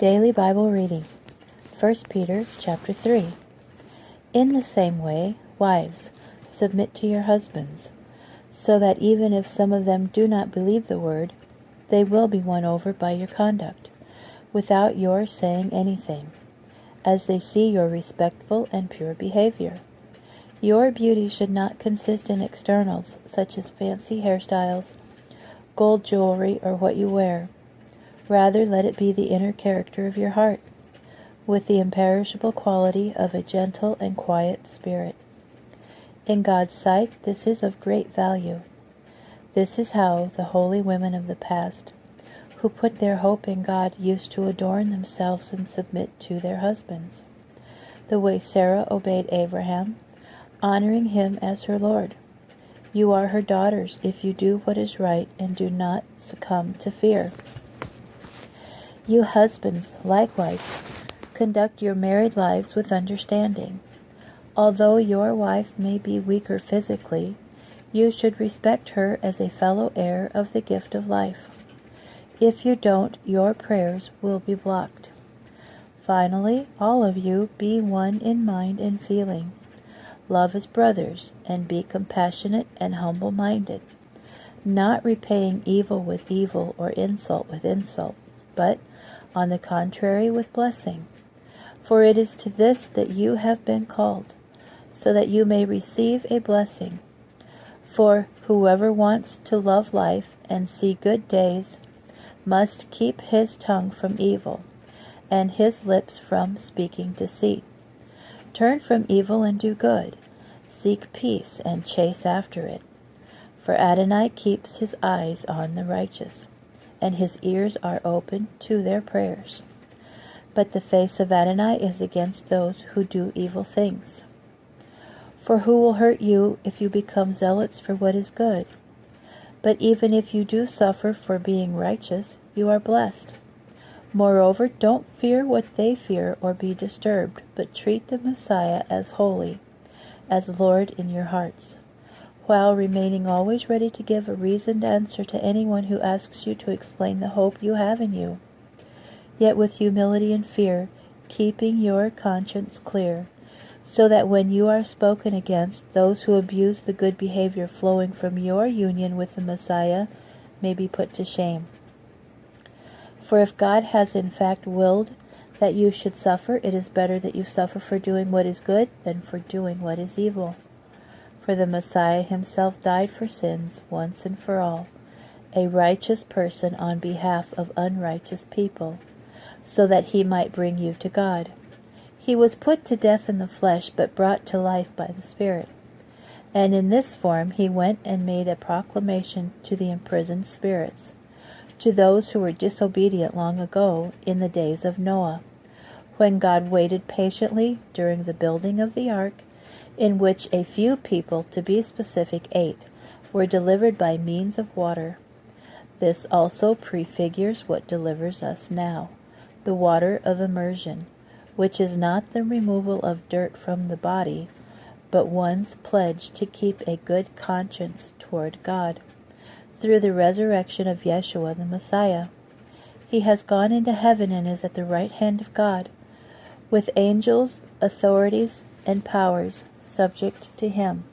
Daily Bible Reading, 1 Peter chapter 3. In the same way, wives, submit to your husbands, so that even if some of them do not believe the word, they will be won over by your conduct, without your saying anything, as they see your respectful and pure behavior. Your beauty should not consist in externals, such as fancy hairstyles, gold jewelry, or what you wear. Rather, let it be the inner character of your heart, with the imperishable quality of a gentle and quiet spirit. In God's sight, this is of great value. This is how the holy women of the past, who put their hope in God, used to adorn themselves and submit to their husbands, the way Sarah obeyed Abraham, honoring him as her Lord. You are her daughters if you do what is right and do not succumb to fear. You husbands, likewise, conduct your married lives with understanding. Although your wife may be weaker physically, you should respect her as a fellow heir of the gift of life. If you don't, your prayers will be blocked. Finally, all of you be one in mind and feeling. Love as brothers, and be compassionate and humble-minded, not repaying evil with evil or insult with insult, but, on the contrary, with blessing. For it is to this that you have been called, so that you may receive a blessing. For whoever wants to love life and see good days must keep his tongue from evil, and his lips from speaking deceit. Turn from evil and do good. Seek peace and chase after it. For Adonai keeps his eyes on the righteous, and his ears are open to their prayers. But the face of Adonai is against those who do evil things. For who will hurt you if you become zealots for what is good? But even if you do suffer for being righteous, you are blessed. Moreover, don't fear what they fear or be disturbed, but treat the Messiah as holy, as Lord in your hearts, while remaining always ready to give a reasoned answer to anyone who asks you to explain the hope you have in you, yet with humility and fear, keeping your conscience clear, so that when you are spoken against, those who abuse the good behavior flowing from your union with the Messiah may be put to shame. For if God has in fact willed that you should suffer, it is better that you suffer for doing what is good than for doing what is evil. For the Messiah himself died for sins once and for all, a righteous person on behalf of unrighteous people, so that he might bring you to God. He was put to death in the flesh, but brought to life by the Spirit. And in this form he went and made a proclamation to the imprisoned spirits, to those who were disobedient long ago in the days of Noah, when God waited patiently during the building of the ark, in which a few people, to be specific 8, were delivered by means of water. This also prefigures what delivers us now, the water of immersion, which is not the removal of dirt from the body, but one's pledge to keep a good conscience toward God, through the resurrection of Yeshua the Messiah. He has gone into heaven and is at the right hand of God, with angels, authorities, and powers subject to him.